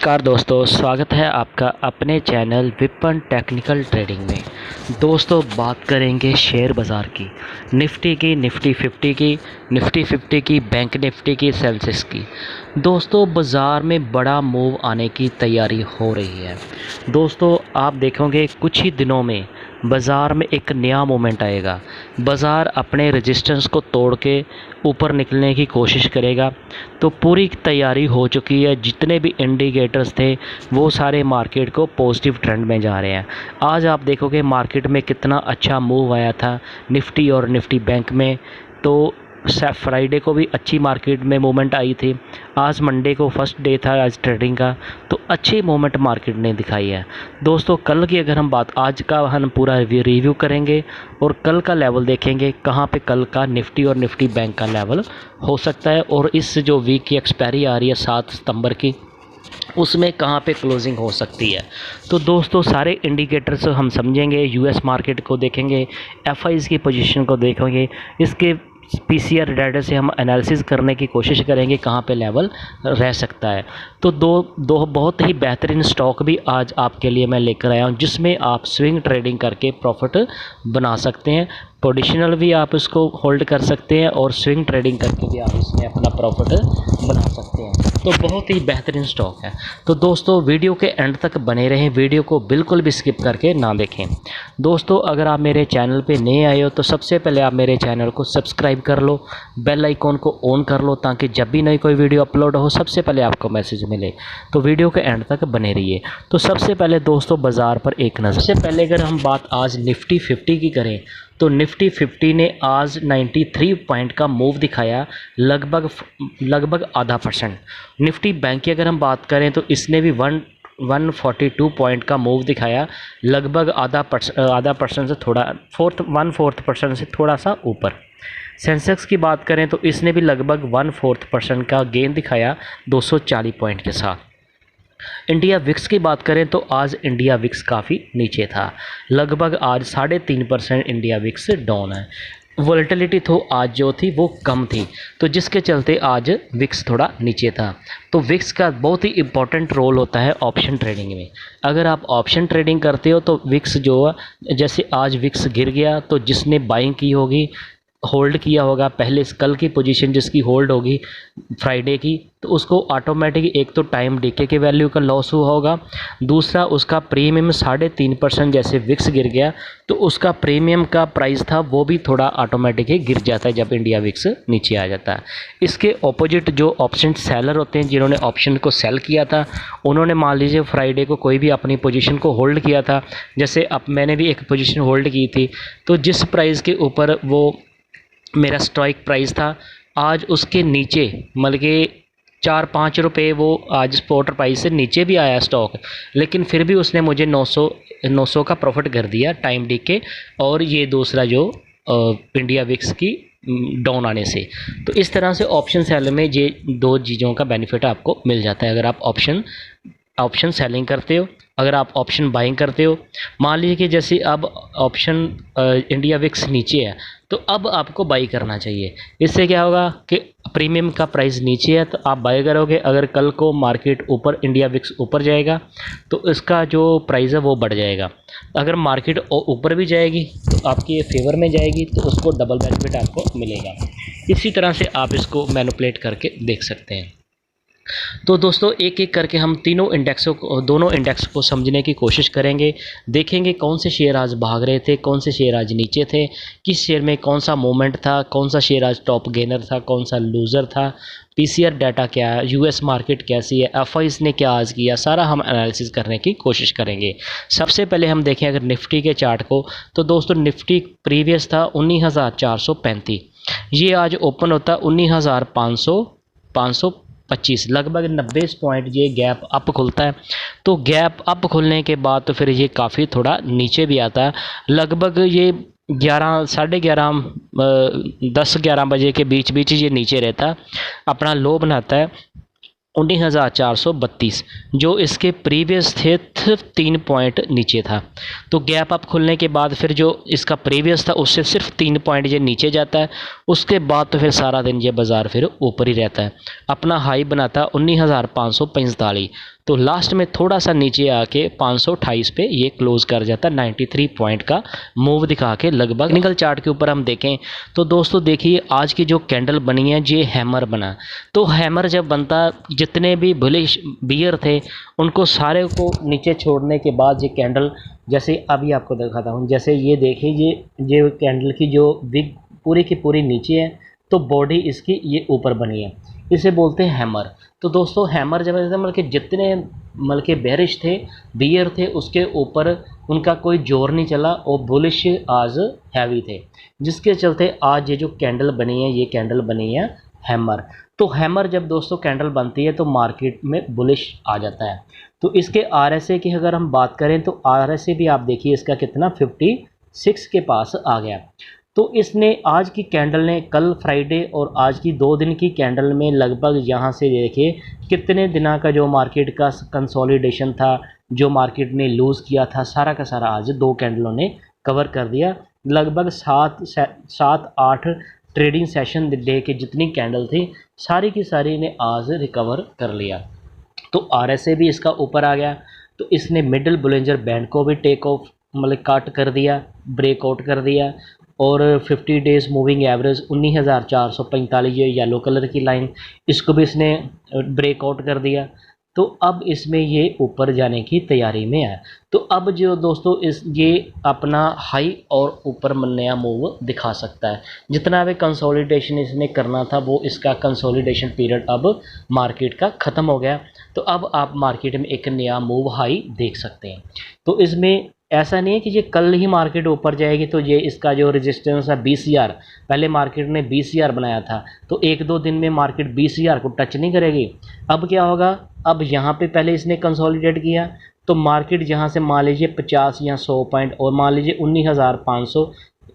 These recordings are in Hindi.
नमस्कार दोस्तों, स्वागत है आपका अपने चैनल विपन टेक्निकल ट्रेडिंग में। दोस्तों बात करेंगे शेयर बाज़ार की, निफ्टी की, निफ्टी 50 की, निफ्टी 50 की, बैंक निफ्टी की, सेंसेक्स की। दोस्तों बाज़ार में बड़ा मूव आने की तैयारी हो रही है। दोस्तों आप देखोगे कुछ ही दिनों में बाज़ार में एक नया मोमेंट आएगा। बाज़ार अपने रेजिस्टेंस को तोड़ के ऊपर निकलने की कोशिश करेगा। तो पूरी तैयारी हो चुकी है, जितने भी इंडिकेटर्स थे वो सारे मार्केट को पॉजिटिव ट्रेंड में जा रहे हैं। आज आप देखोगे मार्केट में कितना अच्छा मूव आया था निफ्टी और निफ्टी बैंक में। तो फ्राइडे को भी अच्छी मार्केट में मूवमेंट आई थी। आज मंडे को फर्स्ट डे था आज ट्रेडिंग का, तो अच्छी मूवमेंट मार्केट ने दिखाई है। दोस्तों कल की अगर हम बात, आज का हम पूरा रिव्यू करेंगे और कल का लेवल देखेंगे कहाँ पे कल का निफ्टी और निफ्टी बैंक का लेवल हो सकता है, और इस जो वीक की एक्सपायरी आ रही है 7 सितंबर की, उसमें कहाँ पे क्लोजिंग हो सकती है। तो दोस्तों सारे इंडिकेटर्स हम समझेंगे, यूएस मार्केट को देखेंगे, एफआईज की पोजीशन को देखेंगे, इसके पीसीआर डाटा से हम एनालिसिस करने की कोशिश करेंगे कहाँ पे लेवल रह सकता है। तो दो बहुत ही बेहतरीन स्टॉक भी आज आपके लिए मैं लेकर आया हूँ, जिसमें आप स्विंग ट्रेडिंग करके प्रॉफिट बना सकते हैं। पोजिशनल भी आप इसको होल्ड कर सकते हैं और स्विंग ट्रेडिंग करके भी आप इसमें अपना प्रॉफिट बना सकते हैं। तो बहुत ही बेहतरीन स्टॉक है। तो दोस्तों वीडियो के एंड तक बने रहें, वीडियो को बिल्कुल भी स्किप करके ना देखें। दोस्तों अगर आप मेरे चैनल पे नए आए हो तो सबसे पहले आप मेरे चैनल को सब्सक्राइब कर लो, बेल आइकॉन को ऑन कर लो, ताकि जब भी नई कोई वीडियो अपलोड हो सबसे पहले आपको मैसेज मिले। तो वीडियो के एंड तक बने रहिए। तो सबसे पहले दोस्तों बाज़ार पर एक नज़र। सबसे पहले अगर हम बात आज निफ्टी 50 की करें तो निफ्टी 50 ने आज 93 पॉइंट का मूव दिखाया, लगभग आधा परसेंट। निफ्टी बैंक की अगर हम बात करें तो इसने भी 142 पॉइंट का मूव दिखाया, लगभग आधा परसेंट से थोड़ा 1/4% से थोड़ा सा ऊपर। सेंसेक्स की बात करें तो इसने भी लगभग 1/4% का गेन दिखाया 240 पॉइंट के साथ। इंडिया विक्स की बात करें तो आज इंडिया विक्स काफ़ी नीचे था, लगभग आज 3.5% इंडिया विक्स डाउन है। वोलेटिलिटी तो आज जो थी वो कम थी, तो जिसके चलते आज विक्स थोड़ा नीचे था। तो विक्स का बहुत ही इम्पोर्टेंट रोल होता है ऑप्शन ट्रेडिंग में। अगर आप ऑप्शन ट्रेडिंग करते हो तो विक्स जो है, जैसे आज विक्स गिर गया तो जिसने बाइंग की होगी, होल्ड किया होगा पहले, कल की पोजीशन जिसकी होल्ड होगी फ्राइडे की, तो उसको ऑटोमेटिक एक तो टाइम डीके के वैल्यू का लॉस हुआ होगा, दूसरा उसका प्रीमियम 3.5% जैसे विक्स गिर गया तो उसका प्रीमियम का प्राइस था वो भी थोड़ा ऑटोमेटिक ही गिर जाता है जब इंडिया विक्स नीचे आ जाता है। इसके ऑपोजिट जो ऑप्शन सेलर होते हैं, जिन्होंने ऑप्शन को सेल किया था, उन्होंने मान लीजिए फ्राइडे को कोई भी अपनी पोजीशन को होल्ड किया था, जैसे अब मैंने भी एक पोजीशन होल्ड की थी, तो जिस प्राइस के ऊपर वो मेरा स्ट्राइक प्राइस था, आज उसके नीचे मतलब कि 4-5 रुपये वो आज स्पॉट प्राइस से नीचे भी आया स्टॉक, लेकिन फिर भी उसने मुझे 900 का प्रॉफिट कर दिया टाइम डी के, और ये दूसरा जो इंडिया विक्स की डाउन आने से। तो इस तरह से ऑप्शन सेल में ये दो चीज़ों का बेनिफिट आपको मिल जाता है। अगर आप ऑप्शन सेलिंग करते हो, अगर आप ऑप्शन बाइंग करते हो, मान लीजिए कि जैसे अब ऑप्शन इंडिया विक्स नीचे है तो अब आपको बाई करना चाहिए। इससे क्या होगा कि प्रीमियम का प्राइस नीचे है तो आप बाई करोगे। अगर कल को मार्केट ऊपर, इंडिया विक्स ऊपर जाएगा तो इसका जो प्राइस है वो बढ़ जाएगा। अगर मार्केट ऊपर भी जाएगी तो आपकी फेवर में जाएगी, तो उसको डबल बेनिफिट आपको मिलेगा। इसी तरह से आप इसको मैनिपुलेट करके देख सकते हैं। तो दोस्तों एक एक करके हम दोनों इंडेक्स को समझने की कोशिश करेंगे, देखेंगे कौन से शेयर आज भाग रहे थे, कौन से शेयर आज नीचे थे, किस शेयर में कौन सा मूवमेंट था, कौन सा शेयर आज टॉप गेनर था, कौन सा लूज़र था, पीसीआर डाटा क्या है, यूएस मार्केट कैसी है, एफआईज ने क्या आज किया, सारा हम एनालिसिस करने की कोशिश करेंगे। सबसे पहले हम देखें अगर निफ्टी के चार्ट को, तो दोस्तों निफ्टी प्रीवियस था 19,435, ये आज ओपन होता 19,525, लगभग 90 पॉइंट ये गैप अप खुलता है। तो गैप अप खुलने के बाद तो फिर ये काफ़ी थोड़ा नीचे भी आता है, लगभग ये 10-11 बजे के बीच ये नीचे रहता है, अपना लो बनाता है 19,432, जो इसके प्रीवियस थे 3 पॉइंट नीचे था। तो गैप अप खुलने के बाद फिर जो इसका प्रीवियस था उससे सिर्फ 3 पॉइंट ये नीचे जाता है, उसके बाद तो फिर सारा दिन ये बाज़ार फिर ऊपर ही रहता है, अपना हाई बनाता है 19,545। तो लास्ट में थोड़ा सा नीचे आके 528 पे ये क्लोज कर जाता है 93 पॉइंट का मूव दिखा के लगभग। टेक्निकल चार्ट के ऊपर हम देखें तो दोस्तों देखिए आज की जो कैंडल बनी है ये हैमर बना। तो हैमर जब बनता, जितने भी बुलिश बियर थे उनको सारे को नीचे छोड़ने के बाद ये कैंडल, जैसे अभी आपको दिखाता हूँ, जैसे ये देखिए ये कैंडल की जो विग पूरी की पूरी नीचे है तो बॉडी इसकी ये ऊपर बनी है, इसे बोलते हैं हैमर। तो दोस्तों हैमर जब मतलब कि जितने मतलब के बेरिश थे, बियर थे, उसके ऊपर उनका कोई जोर नहीं चला और बुलिश आज हैवी थे, जिसके चलते आज ये जो कैंडल बनी है ये कैंडल बनी है हैमर। तो हैमर जब दोस्तों कैंडल बनती है तो मार्केट में बुलिश आ जाता है। तो इसके आरएसए की अगर हम बात करें तो आरएसए भी आप देखिए इसका कितना 56 के पास आ गया। तो इसने आज की कैंडल ने कल फ्राइडे और आज की 2 दिन की कैंडल में लगभग यहाँ से देखिए कितने दिनों का जो मार्केट का कंसोलिडेशन था, जो मार्केट ने लूज़ किया था, सारा का सारा आज 2 कैंडलों ने कवर कर दिया। लगभग 7-8 ट्रेडिंग सेशन डे के जितनी कैंडल थी सारी की सारी ने आज रिकवर कर लिया। तो आरएसए भी इसका ऊपर आ गया। तो इसने मिडिल बुलिंजर बैंड को भी टेक ऑफ मतलब काट कर दिया, ब्रेकआउट कर दिया। और 50 डेज़ मूविंग एवरेज 19,445 ये येलो कलर की लाइन, इसको भी इसने ब्रेकआउट कर दिया। तो अब इसमें ये ऊपर जाने की तैयारी में है। तो अब जो दोस्तों ये अपना हाई और ऊपर नया मूव दिखा सकता है। जितना भी कंसोलिडेशन इसने करना था वो इसका कंसोलिडेशन पीरियड अब मार्केट का ख़त्म हो गया। तो अब आप मार्केट में एक नया मूव हाई देख सकते हैं। तो इसमें ऐसा नहीं है कि ये कल ही मार्केट ऊपर जाएगी तो ये इसका जो रेजिस्टेंस है 20,000, पहले मार्केट ने 20,000 बनाया था तो 1-2 दिन में मार्केट 20,000 को टच नहीं करेगी। अब क्या होगा, अब यहाँ पे पहले इसने कंसोलिडेट किया तो मार्केट यहाँ से मान लीजिए 50 या 100 पॉइंट और मान लीजिए 19,500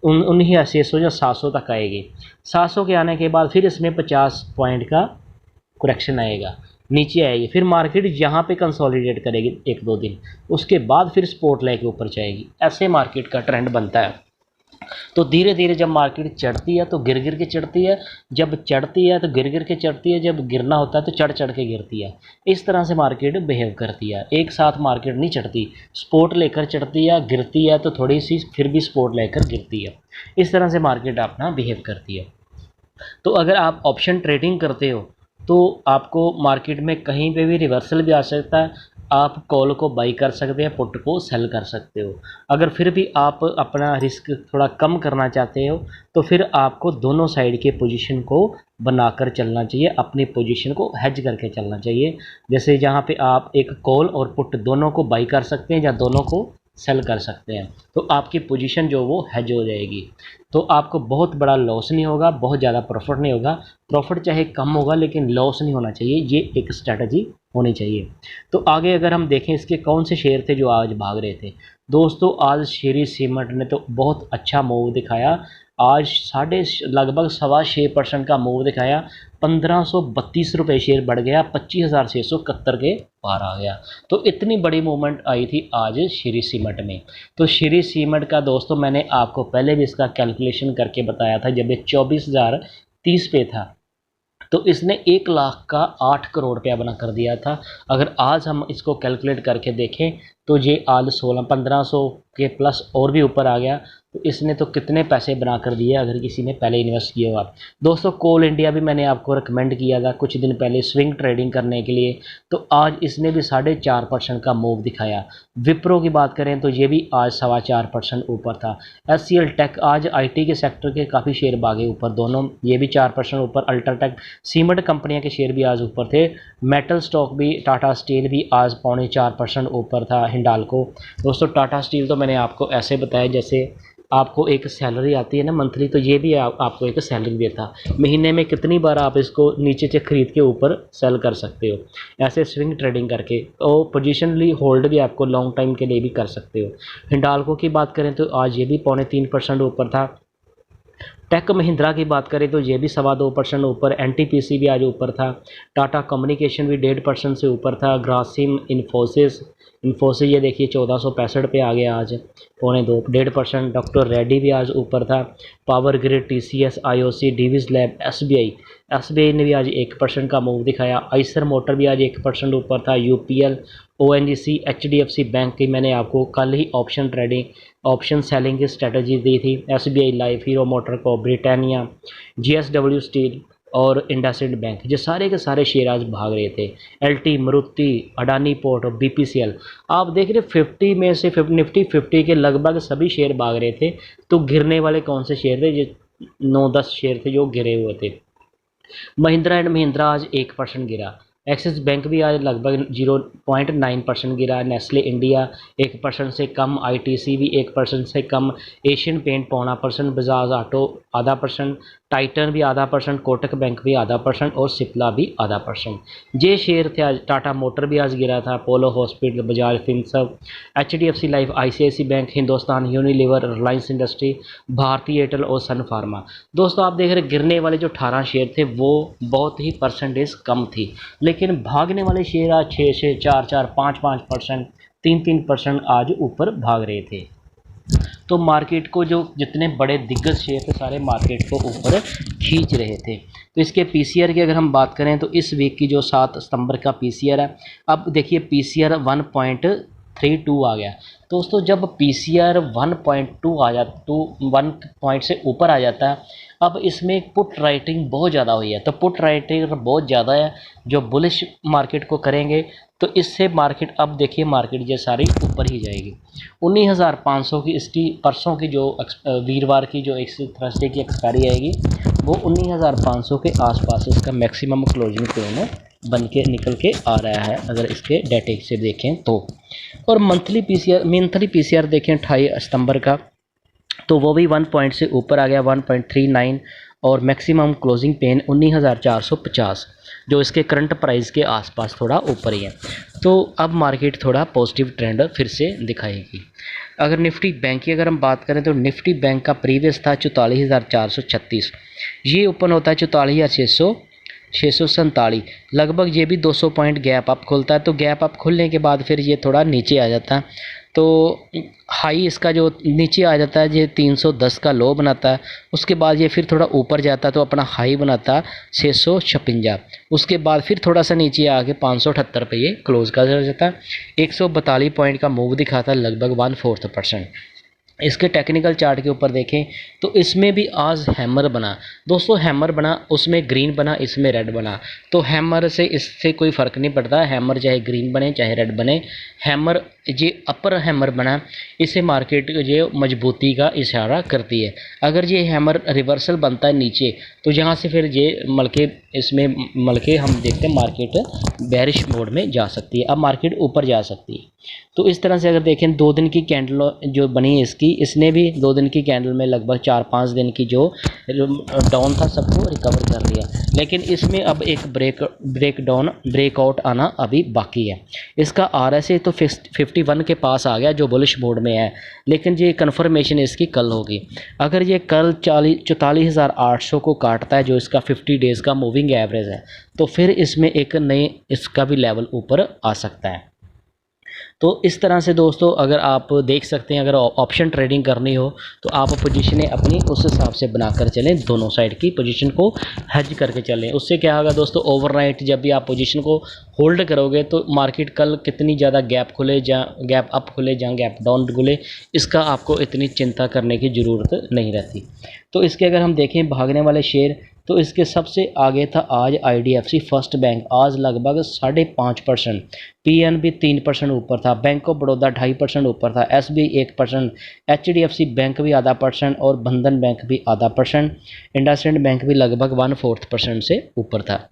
19,600 या 700 तक आएगी। 700 के आने के बाद फिर इसमें 50 पॉइंट का करेक्शन आएगा, नीचे आएगी, फिर मार्केट यहाँ पे कंसोलिडेट करेगी 1-2 दिन, उसके बाद फिर सपोर्ट लेके ऊपर जाएगी। ऐसे मार्केट का ट्रेंड बनता है। तो धीरे धीरे जब मार्केट चढ़ती है तो गिर गिर के चढ़ती है, जब चढ़ती है तो गिर गिर के चढ़ती है, जब गिरना होता है तो चढ़ चढ़ के गिरती है। इस तरह से मार्केट बिहेव करती है। एक साथ मार्केट नहीं चढ़ती, सपोर्ट लेकर चढ़ती है, गिरती है तो थोड़ी सी फिर भी सपोर्ट लेकर गिरती है। इस तरह से मार्केट अपना बिहेव करती है। तो अगर आप ऑप्शन ट्रेडिंग करते हो तो आपको मार्केट में कहीं पे भी रिवर्सल भी आ सकता है। आप कॉल को बाई कर सकते हैं, पुट को सेल कर सकते हो। अगर फिर भी आप अपना रिस्क थोड़ा कम करना चाहते हो तो फिर आपको दोनों साइड के पोजीशन को बनाकर चलना चाहिए, अपनी पोजीशन को हेज करके चलना चाहिए। जैसे जहाँ पे आप एक कॉल और पुट दोनों को बाई कर सकते हैं या दोनों को सेल कर सकते हैं, तो आपकी पोजीशन जो वो हेज हो जाएगी। तो आपको बहुत बड़ा लॉस नहीं होगा, बहुत ज़्यादा प्रॉफिट नहीं होगा। प्रॉफिट चाहे कम होगा लेकिन लॉस नहीं होना चाहिए, ये एक स्ट्रैटेजी होनी चाहिए। तो आगे अगर हम देखें इसके कौन से शेयर थे जो आज भाग रहे थे, दोस्तों आज श्री सीमेंट ने तो बहुत अच्छा मूव दिखाया। आज लगभग 6.25% का मूव दिखाया। 1532 रुपये शेयर बढ़ गया, 25,671 के पार आ गया। तो इतनी बड़ी मूवमेंट आई थी आज श्री सीमेंट में। तो श्री सीमेंट का दोस्तों मैंने आपको पहले भी इसका कैलकुलेशन करके बताया था, जब ये 24,030 पे था तो इसने 1 लाख का 8 करोड़ रुपया बना कर दिया था। अगर आज हम इसको कैलकुलेट करके देखें तो ये आज 1500 के प्लस और भी ऊपर आ गया। तो इसने तो कितने पैसे बना कर दिए अगर किसी ने पहले इन्वेस्ट किया हुआ। दोस्तों कोल इंडिया भी मैंने आपको रिकमेंड किया था कुछ दिन पहले स्विंग ट्रेडिंग करने के लिए, तो आज इसने भी 4.5% का मूव दिखाया। विप्रो की बात करें तो ये भी आज 4.25% ऊपर था। एचसीएल टेक आज आईटी के सेक्टर के काफ़ी शेयर भागे ऊपर, दोनों ये भी 4% ऊपर। अल्ट्राटेक सीमेंट कंपनियां के शेयर भी आज ऊपर थे। मेटल स्टॉक भी टाटा स्टील भी आज 4.25% ऊपर था। हिंडाल्को दोस्तों टाटा स्टील तो मैंने आपको ऐसे बताया जैसे आपको एक सैलरी आती है ना मंथली, तो ये भी आपको एक सैलरी देता। महीने में कितनी बार आप इसको नीचे से खरीद के ऊपर सेल कर सकते हो, ऐसे स्विंग ट्रेडिंग करके। और पोजिशनली होल्ड भी आपको लॉन्ग टाइम के लिए भी कर सकते हो। हिंडाल्को की बात करें तो आज ये भी 3.25% ऊपर था। टेक महिंद्रा की बात करें तो ये भी 2.25% ऊपर, एनटीपीसी भी आज ऊपर था, टाटा कम्युनिकेशन भी 1.5% से ऊपर था, ग्रासिम इन्फोसिस ये देखिए 1465 पे आ गया आज, 1.5% डॉक्टर रेड्डी भी आज ऊपर था, power grid, TCS, IOC, Divi's lab, SBI ने भी आज 1% का मूव दिखाया, आइसर मोटर भी आज 1% ऊपर था, यूपीएल, ओएनजीसी, एचडीएफसी बैंक की मैंने आपको कल ही ऑप्शन सेलिंग की स्ट्रेटजी दी थी, एसबीआई लाइफ, हीरो मोटर को, ब्रिटानिया, जीएसडब्ल्यू स्टील और इंडसइंड बैंक, ये सारे के सारे शेयर आज भाग रहे थे। एलटी, मारुति, अडानी पोर्ट और बीपीसीएल, आप देख रहे 50 में से निफ्टी 50 के लगभग सभी शेयर भाग रहे थे। तो गिरने वाले कौन से शेयर थे? ये 9-10 शेयर थे जो गिरे हुए थे। महिंद्रा एंड महिंद्रा आज 1% गिरा, एक्सिस बैंक भी आज लगभग 0.9% गिरा, नेस्ले इंडिया 1% से कम, आईटीसी भी 1% से कम, Asian paint 0.25%, Bajaj auto 0.5%, Titan भी 0.5%, कोटक बैंक भी 0.5% और सिप्ला भी 0.5%। ये शेयर थे आज। टाटा मोटर भी आज गिरा था, Apollo hospital, Bajaj Finserv, HDFC Life, ICIC bank, Hindustan Unilever, Reliance industry, Bharti Airtel और सन फार्मा। दोस्तों आप देख रहे गिरने वाले जो 18 शेयर थे वो बहुत ही परसेंटेज कम थी, लेकिन भागने वाले शेयर आज 6-6, 4-4, 5-5%, 3-3% आज ऊपर भाग रहे थे। तो मार्केट को जो जितने बड़े दिग्गज शेयर थे सारे मार्केट को ऊपर खींच रहे थे। तो इसके पीसीआर की अगर हम बात करें तो इस वीक की जो 7 सितंबर का पीसीआर है, अब देखिए पीसीआर 1.32 आ गया। दोस्तों जब पीसीआर 1.2 आ जाता, 1 पॉइंट से ऊपर आ जाता है, अब इसमें पुट राइटिंग बहुत ज़्यादा हुई है। तो पुट राइटिंग बहुत ज़्यादा है जो बुलिश मार्केट को करेंगे, तो इससे मार्केट, अब देखिए मार्केट ये सारी ऊपर ही जाएगी। 19,500 की इसकी परसों की जो वीरवार की जो थर्सडे की एक्सपायरी आएगी वो 19,500 के आसपास इसका मैक्सिमम क्लोजिंग पेन बन के निकल के आ रहा है अगर इसके डाटे से देखें तो। और मंथली पीसीआर देखें 28 सितंबर का, तो वो भी 1 पॉइंट से ऊपर आ गया, 1.39, और मैक्सिमम क्लोजिंग पेन 19,450 जो इसके करंट प्राइस के आसपास थोड़ा ऊपर ही है। तो अब मार्केट थोड़ा पॉजिटिव ट्रेंड फिर से दिखाएगी। अगर निफ्टी बैंक की अगर हम बात करें तो निफ्टी बैंक का प्रीवियस था 44,436, ये ओपन होता है 44,647, लगभग ये भी 200 पॉइंट गैप अप खुलता है। तो गैप अप खुलने के बाद फिर ये थोड़ा नीचे आ जाता है, तो हाई इसका जो नीचे आ जाता है ये 310 का लो बनाता है, उसके बाद ये फिर थोड़ा ऊपर जाता है तो अपना हाई बनाता है 656, उसके बाद फिर थोड़ा सा नीचे आके 578 पे ये क्लोज कर जाता है। 142 पॉइंट का मूव दिखाता है, लगभग 1/4%। इसके टेक्निकल चार्ट के ऊपर देखें तो इसमें भी आज हैमर बना। दोस्तों हैमर बना, उसमें ग्रीन बना, इसमें रेड बना। तो हैमर से इससे कोई फ़र्क नहीं पड़ता, हैमर चाहे ग्रीन बने चाहे रेड बने, हैमर ये अपर हैमर बना, इसे मार्केट ये मजबूती का इशारा करती है। अगर ये हैमर रिवर्सल बनता है नीचे तो यहाँ से फिर ये मलके इसमें मलके हम देखते हैं मार्केट बेरिश मोड में जा सकती है, अब मार्केट ऊपर जा सकती है। तो इस तरह से अगर देखें 2 दिन की कैंडल जो बनी है इसने भी 2 दिन की कैंडल में लगभग 4-5 दिन की जो डाउन था सबको रिकवर कर लिया, लेकिन इसमें अब एक ब्रेकआउट आना अभी बाकी है। इसका आरएसए तो 51 के पास आ गया जो बुलिश मोड में है, लेकिन ये कन्फर्मेशन इसकी कल होगी। अगर ये कल 44,800 को काटता है जो इसका 50 डेज़ का मूविंग एवरेज है, तो फिर इसमें एक नए इसका भी लेवल ऊपर आ सकता है। तो इस तरह से दोस्तों अगर आप देख सकते हैं, अगर ऑप्शन ट्रेडिंग करनी हो तो आप पोजीशनें अपनी उस हिसाब से बनाकर चलें, दोनों साइड की पोजीशन को हेज करके चलें। उससे क्या होगा दोस्तों, ओवरनाइट जब भी आप पोजीशन को होल्ड करोगे तो मार्केट कल कितनी ज़्यादा गैप खुले या गैप अप खुले या गैप डाउन खुले, इसका आपको इतनी चिंता करने की ज़रूरत नहीं रहती। तो इसके अगर हम देखें भागने वाले शेयर, तो इसके सबसे आगे था आज आईडीएफसी फर्स्ट बैंक, आज लगभग 5.5%, पीएनबी 3% ऊपर था, बैंक ऑफ बड़ौदा 2.5% ऊपर था, एसबीआई 1%, एचडीएफसी बैंक भी 0.5% और बंधन बैंक भी 0.5%, इंडसइंड बैंक भी लगभग 1/4% से ऊपर था।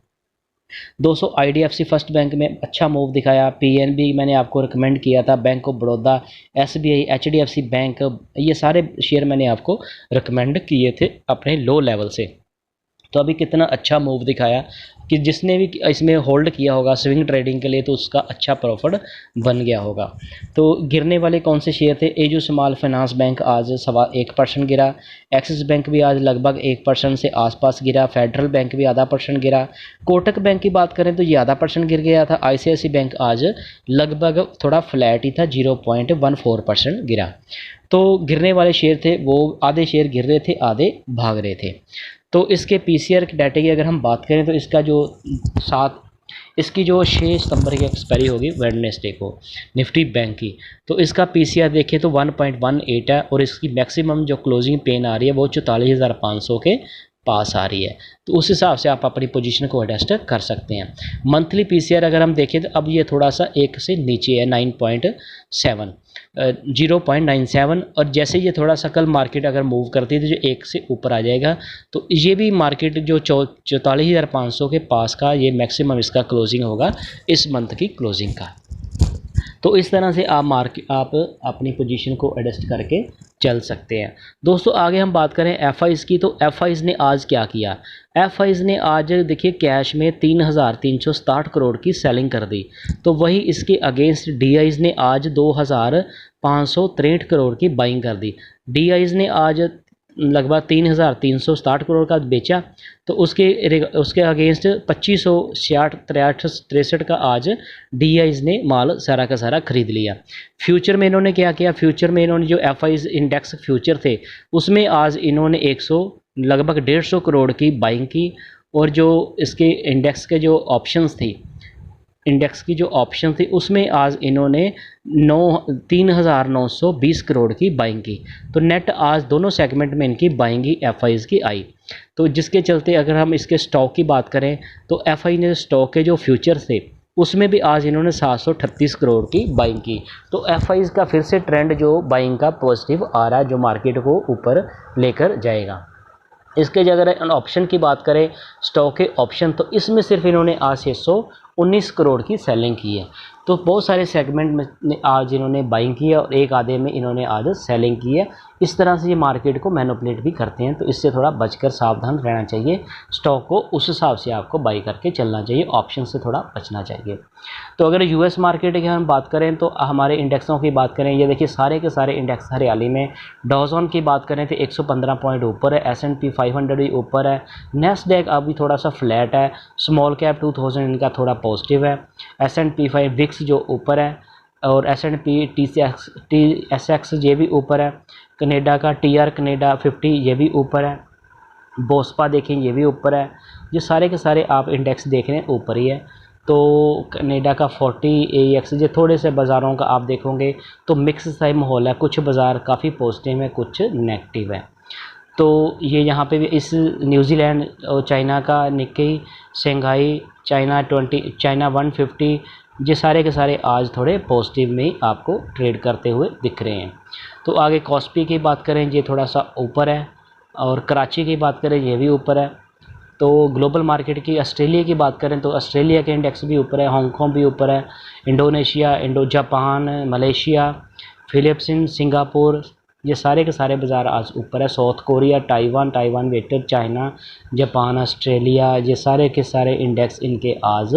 200 आईडीएफसी फर्स्ट बैंक में अच्छा मूव दिखाया, पीएनबी मैंने आपको रिकमेंड किया था, bank of Baroda, SBI, HDFC bank, ये सारे शेयर मैंने आपको रिकमेंड किए थे अपने लो लेवल से। तो अभी कितना अच्छा मूव दिखाया कि जिसने भी इसमें होल्ड किया होगा स्विंग ट्रेडिंग के लिए तो उसका अच्छा प्रॉफिट बन गया होगा। तो गिरने वाले कौन से शेयर थे? एजू स्मॉल फाइनेंस बैंक आज 1.25% गिरा, एक्सिस बैंक भी आज लगभग 1% से आसपास गिरा, फेडरल बैंक भी ½ % गिरा, कोटक बैंक की बात करें तो ये ½ % गिर गया था, ICICI बैंक आज लगभग थोड़ा फ्लैट ही था, 0.14% गिरा। तो गिरने वाले शेयर थे वो आधे शेयर गिर रहे थे, आधे भाग रहे थे। तो इसके PCR के डाटे की अगर हम बात करें तो इसका जो इसकी जो 6 सितंबर की एक्सपायरी होगी वेडनेसडे को निफ्टी बैंक की, तो इसका PCR देखें तो 1.18 है और इसकी मैक्सिमम जो क्लोजिंग पेन आ रही है वो 44,500 के पास आ रही है। तो उस हिसाब से आप अपनी पोजीशन को एडजस्ट कर सकते हैं। मंथली PCR अगर हम देखें तो अब ये थोड़ा सा 1 से नीचे है, 0.97 और जैसे ये थोड़ा सा कल मार्केट अगर मूव करती है तो जो 1 से ऊपर आ जाएगा, तो ये भी मार्केट जो 44,500 के पास का ये मैक्सिमम इसका क्लोजिंग होगा इस मंथ की क्लोजिंग का। तो इस तरह से आप अपनी पोजीशन को एडजस्ट करके चल सकते हैं। दोस्तों आगे हम बात करें FIs की, तो FIs ने आज क्या किया? FIs ने आज देखिए कैश में 3,367 करोड़ की सेलिंग कर दी, तो वही इसके अगेंस्ट DIs ने आज 2,563 करोड़ की बाइंग कर दी। DIs ने आज लगभग 3,367 करोड़ का बेचा, तो उसके अगेंस्ट 2,566 का आज DIs ने माल सारा का सारा खरीद लिया। फ्यूचर में इन्होंने क्या किया? फ्यूचर में इन्होंने जो FIs इंडेक्स फ्यूचर थे उसमें आज इन्होंने लगभग 150 करोड़ की बाइंग की, और जो इसके इंडेक्स के जो ऑप्शंस थी उसमें आज इन्होंने 3,920 करोड़ की बाइंग की। तो नेट आज दोनों सेगमेंट में इनकी बाइंग ही FIs की आई। तो जिसके चलते अगर हम इसके स्टॉक की बात करें तो FI ने स्टॉक के जो फ्यूचर्स थे उसमें भी आज इन्होंने 738 करोड़ की बाइंग की। तो FIs का फिर से ट्रेंड जो बाइंग का पॉजिटिव आ रहा है, जो मार्केट को ऊपर लेकर जाएगा। इसके अगर ऑप्शन की बात करें स्टॉक के ऑप्शन, तो इसमें सिर्फ इन्होंने आज 619 करोड़ की सेलिंग की है। तो बहुत सारे सेगमेंट में आज इन्होंने बाइंग की है और एक आधे में इन्होंने आज सेलिंग की है। इस तरह से ये मार्केट को मैनिपुलेट भी करते हैं, तो इससे थोड़ा बचकर सावधान रहना चाहिए। स्टॉक को उस हिसाब से आपको बाई करके चलना चाहिए, ऑप्शन से थोड़ा बचना चाहिए। तो अगर US मार्केट की हम बात करें तो हमारे इंडेक्सों की बात करें, ये देखिए सारे के सारे इंडेक्स हरियाली में। डॉ जोन्स की बात करें तो 115 पॉइंट ऊपर है, S&P 500 भी ऊपर है, नैस्डैक अभी थोड़ा सा फ्लैट है, स्मॉल कैप 2000 इनका थोड़ा पॉजिटिव है, S&P 5 विक्स जो ऊपर है, और S&P TSX ये भी ऊपर है, कनाडा का TR कनाडा 50 ये भी ऊपर है, बोस्पा देखें ये भी ऊपर है। ये सारे के सारे आप इंडेक्स देख रहे हैं ऊपर ही है। तो कनाडा का 40 AEX, ये थोड़े से बाज़ारों का आप देखोगे तो मिक्स सा माहौल है, कुछ बाज़ार काफ़ी पॉजिटिव है, कुछ नेगेटिव है। तो ये यहाँ पे भी इस न्यूजीलैंड और चाइना का निक्की, शंघाई, चाइना 150, ये सारे के सारे आज थोड़े पॉजिटिव में आपको ट्रेड करते हुए दिख रहे हैं। तो आगे कॉस्पी की बात करें ये थोड़ा सा ऊपर है, और कराची की बात करें ये भी ऊपर है। तो ग्लोबल मार्केट की ऑस्ट्रेलिया की बात करें तो ऑस्ट्रेलिया के इंडेक्स भी ऊपर है, हांगकॉन्ग भी ऊपर है, Indonesia, Japan, Malaysia, Philippines, Singapore, ये सारे के सारे बाज़ार आज ऊपर है। South Korea, Taiwan waiter, China, Japan, Australia, ये सारे के सारे इंडेक्स इनके आज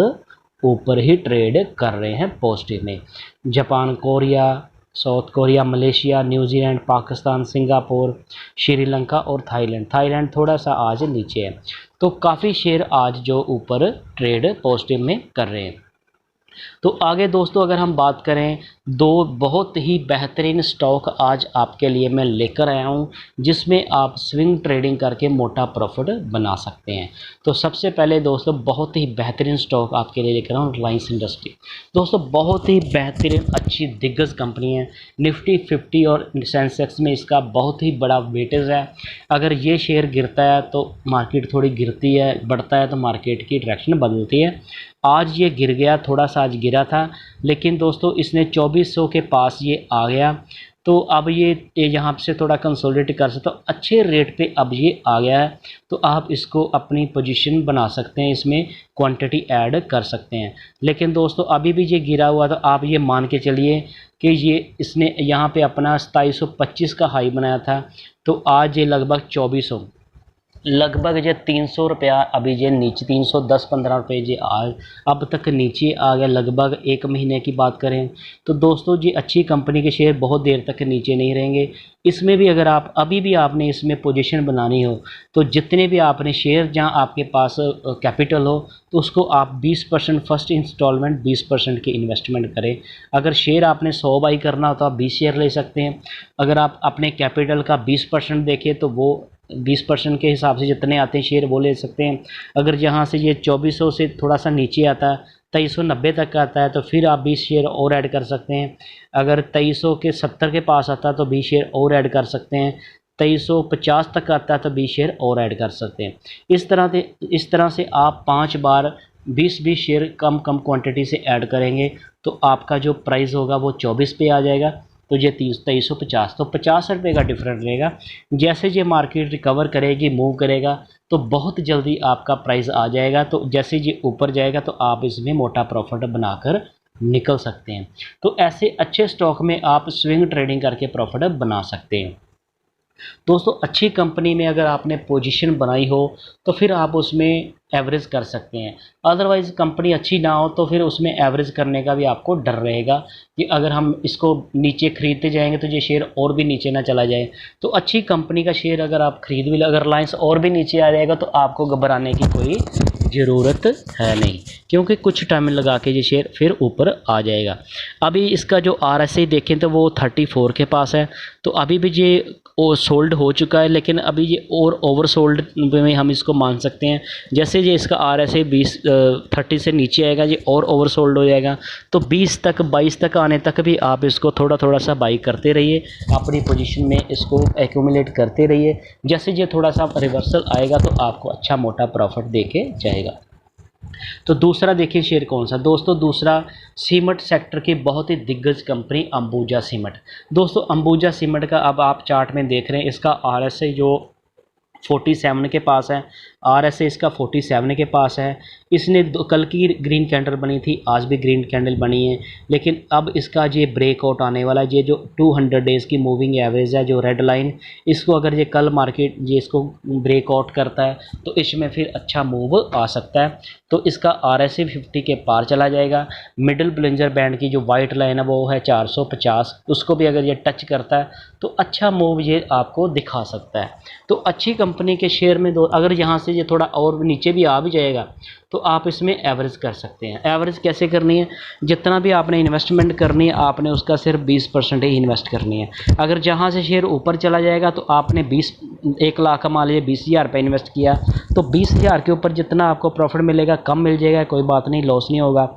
ऊपर ही ट्रेड कर रहे हैं पॉजिटिव में। Japan, Korea, south Korea, Malaysia, New Zealand, Pakistan, Singapore, Sri Lanka और थाईलैंड थोड़ा सा आज नीचे है। तो काफ़ी शेयर आज जो ऊपर ट्रेड पॉजिटिव में कर रहे हैं। तो आगे दोस्तों अगर हम बात करें, दो बहुत ही बेहतरीन स्टॉक आज आपके लिए मैं लेकर आया हूं, जिसमें आप स्विंग ट्रेडिंग करके मोटा प्रॉफिट बना सकते हैं। तो सबसे पहले दोस्तों बहुत ही बेहतरीन स्टॉक आपके लिए लेकर आया हूँ, रिलायंस इंडस्ट्री। दोस्तों बहुत ही बेहतरीन अच्छी दिग्गज कंपनी है, निफ्टी 50 और सेंसेक्स में इसका बहुत ही बड़ा वेटेज है। अगर ये शेयर गिरता है तो मार्केट थोड़ी गिरती है, बढ़ता है तो मार्केट की डायरेक्शन बदलती है। आज ये गिर गया, थोड़ा सा आज गिरा था, लेकिन दोस्तों इसने 2400 के पास ये आ गया। तो अब ये यहाँ से थोड़ा कंसोलिडेट कर सकते हो, अच्छे रेट पे अब ये आ गया है। तो आप इसको अपनी पोजीशन बना सकते हैं, इसमें क्वांटिटी ऐड कर सकते हैं। लेकिन दोस्तों अभी भी ये गिरा हुआ, तो आप ये मान के चलिए कि ये इसने यहाँ पे अपना 2725 का हाई बनाया था, तो आज ये लगभग 2400 लगभग जे 300 रुपया अभी जे नीचे 310-15 रुपये जे अब तक नीचे आ गया। लगभग एक महीने की बात करें तो दोस्तों जी अच्छी कंपनी के शेयर बहुत देर तक नीचे नहीं रहेंगे। इसमें भी अगर आप अभी भी आपने इसमें पोजीशन बनानी हो तो जितने भी आपने शेयर जहां आपके पास कैपिटल हो तो उसको आप 20% फर्स्ट इंस्टॉलमेंट 20% की इन्वेस्टमेंट करें। अगर शेयर आपने 100 बाई करना हो तो आप 20 शेयर ले सकते हैं। अगर आप अपने कैपिटल का 20% देखें तो वो 20% के हिसाब से जितने आते हैं शेयर वो ले सकते हैं। अगर जहाँ से ये 2400 से थोड़ा सा नीचे आता है 2390 तक आता है तो फिर आप 20 शेयर और ऐड कर सकते हैं। अगर 2300 के 70 के पास आता है तो 20 शेयर और ऐड कर सकते हैं। 2350 तक आता है तो 20 शेयर और ऐड कर सकते हैं। इस तरह से आप 5 बार 20-20 शेयर कम क्वांटिटी से ऐड करेंगे तो आपका जो प्राइस होगा वो 24 पे आ जाएगा। तो ये 2350 तो 50 रुपये का डिफरेंस रहेगा। जैसे ये मार्केट रिकवर करेगी मूव करेगा तो बहुत जल्दी आपका प्राइस आ जाएगा। तो जैसे ये ऊपर जाएगा तो आप इसमें मोटा प्रॉफिट बनाकर निकल सकते हैं। तो ऐसे अच्छे स्टॉक में आप स्विंग ट्रेडिंग करके प्रॉफिट बना सकते हैं। दोस्तों अच्छी कंपनी में अगर आपने पोजीशन बनाई हो तो फिर आप उसमें एवरेज कर सकते हैं। अदरवाइज़ कंपनी अच्छी ना हो तो फिर उसमें एवरेज करने का भी आपको डर रहेगा कि अगर हम इसको नीचे खरीदते जाएंगे तो ये शेयर और भी नीचे ना चला जाए। तो अच्छी कंपनी का शेयर अगर आप खरीद भी अगर रिलायंस और भी नीचे आ जाएगा तो आपको घबराने की कोई ज़रूरत है नहीं, क्योंकि कुछ टाइम लगा के ये शेयर फिर ऊपर आ जाएगा। अभी इसका जो RSI देखें तो वो 34 के पास है। तो अभी भी ये सोल्ड हो चुका है, लेकिन अभी ये और ओवर सोल्ड में हम इसको मान सकते हैं। जैसे ये इसका RSI 30 से नीचे आएगा ये और ओवर सोल्ड हो जाएगा। तो 20 तक 22 तक आने तक भी आप इसको थोड़ा सा बाई करते रहिए, अपनी पोजीशन में इसको एक्यूमुलेट करते रहिए। जैसे ये थोड़ा सा रिवर्सल आएगा तो आपको अच्छा मोटा प्रॉफिट दे के जाएगा। तो दूसरा देखिए शेयर कौन सा दोस्तों, दूसरा सीमेंट सेक्टर की बहुत ही दिग्गज कंपनी अंबुजा सीमेंट। दोस्तों अंबुजा सीमेंट का अब आप चार्ट में देख रहे हैं इसका RSI जो 47 के पास है, RSI इसका 47 के पास है। इसने कल की ग्रीन कैंडल बनी थी, आज भी ग्रीन कैंडल बनी है, लेकिन अब इसका ये ब्रेकआउट आने वाला है। ये जो 200 डेज़ की मूविंग एवरेज है जो रेड लाइन, इसको अगर ये कल मार्केट ये इसको ब्रेकआउट करता है तो इसमें फिर अच्छा मूव आ सकता है। तो इसका RSI 50 के पार चला जाएगा। मिडिल ब्लिंजर बैंड की जो वाइट लाइन है वो है 450, उसको भी अगर ये टच करता है तो अच्छा मूव ये आपको दिखा सकता है। तो अच्छी कंपनी के शेयर में अगर यहाँ से ये थोड़ा और नीचे भी आ भी जाएगा तो आप इसमें एवरेज कर सकते हैं। एवरेज कैसे करनी है, जितना भी आपने इन्वेस्टमेंट करनी है आपने उसका सिर्फ 20% ही इन्वेस्ट करनी है। अगर जहाँ से शेयर ऊपर चला जाएगा तो आपने 1 लाख का मान लीजिए 20,000 रुपये इन्वेस्ट किया तो 20,000 के ऊपर जितना आपको प्रॉफिट मिलेगा कम मिल जाएगा, कोई बात नहीं, लॉस नहीं होगा।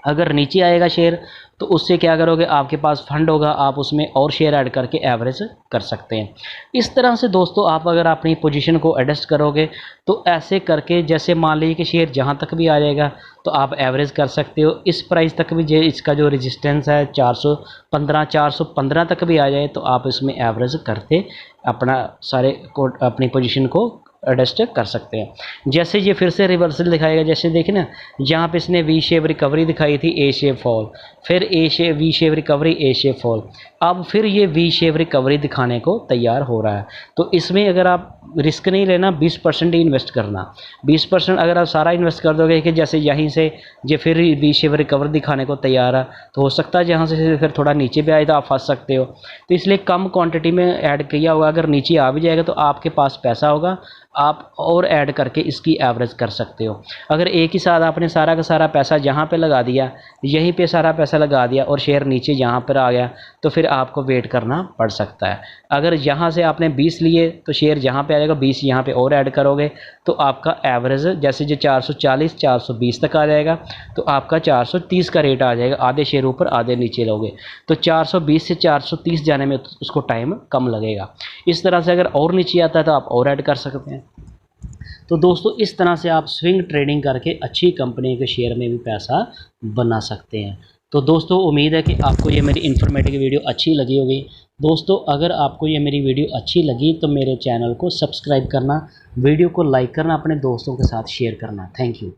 अगर नीचे आएगा शेयर तो उससे क्या करोगे, आपके पास फंड होगा, आप उसमें और शेयर ऐड करके एवरेज कर सकते हैं। इस तरह से दोस्तों आप अगर अपनी पोजीशन को एडजस्ट करोगे तो ऐसे करके जैसे मान लीजिए कि शेयर जहां तक भी आ जाएगा तो आप एवरेज कर सकते हो। इस प्राइस तक भी इसका जो रेजिस्टेंस है 415 तक भी आ जाए तो आप इसमें एवरेज करते अपनी पोजीशन को एडजस्ट कर सकते हैं। जैसे ये फिर से रिवर्सल दिखाएगा, जैसे देखिए ना यहाँ पे इसने वी शेप रिकवरी दिखाई थी, ए शेप फॉल, फिर V shape recovery, A shape fall, अब फिर ये वी शेप रिकवरी दिखाने को तैयार हो रहा है। तो इसमें अगर आप रिस्क नहीं लेना, 20% ही इन्वेस्ट करना। 20% अगर आप सारा इन्वेस्ट कर दोगे कि जैसे यहीं से ये फिर वी शेप रिकवरी दिखाने को तैयार है तो हो सकता है जहाँ से फिर थोड़ा नीचे भी आए तो आप फंस सकते हो। तो इसलिए कम क्वांटिटी में ऐड किया होगा, अगर नीचे आ भी जाएगा तो आपके पास पैसा होगा, आप और ऐड करके इसकी एवरेज कर सकते हो। अगर एक ही साथ आपने सारा का सारा पैसा जहाँ पे लगा दिया, यहीं पे सारा पैसा लगा दिया और शेयर नीचे यहाँ पर आ गया तो फिर आपको वेट करना पड़ सकता है। अगर यहाँ से आपने 20 लिए तो शेयर जहाँ पे आ जाएगा, 20 यहाँ पे और ऐड करोगे तो आपका एवरेज जैसे जो 440 420 तक आ जाएगा तो आपका 430 का रेट आ जाएगा। आधे शेयर ऊपर आधे नीचे लोगे तो 420 से 430 जाने में उसको टाइम कम लगेगा। इस तरह से अगर और नीचे आता है तो आप और ऐड कर सकते हैं। तो दोस्तों इस तरह से आप स्विंग ट्रेडिंग करके अच्छी कंपनी के शेयर में भी पैसा बना सकते हैं। तो दोस्तों उम्मीद है कि आपको ये मेरी इन्फॉर्मेटिव वीडियो अच्छी लगी होगी। दोस्तों अगर आपको ये मेरी वीडियो अच्छी लगी तो मेरे चैनल को सब्सक्राइब करना, वीडियो को लाइक करना, अपने दोस्तों के साथ शेयर करना। Thank you.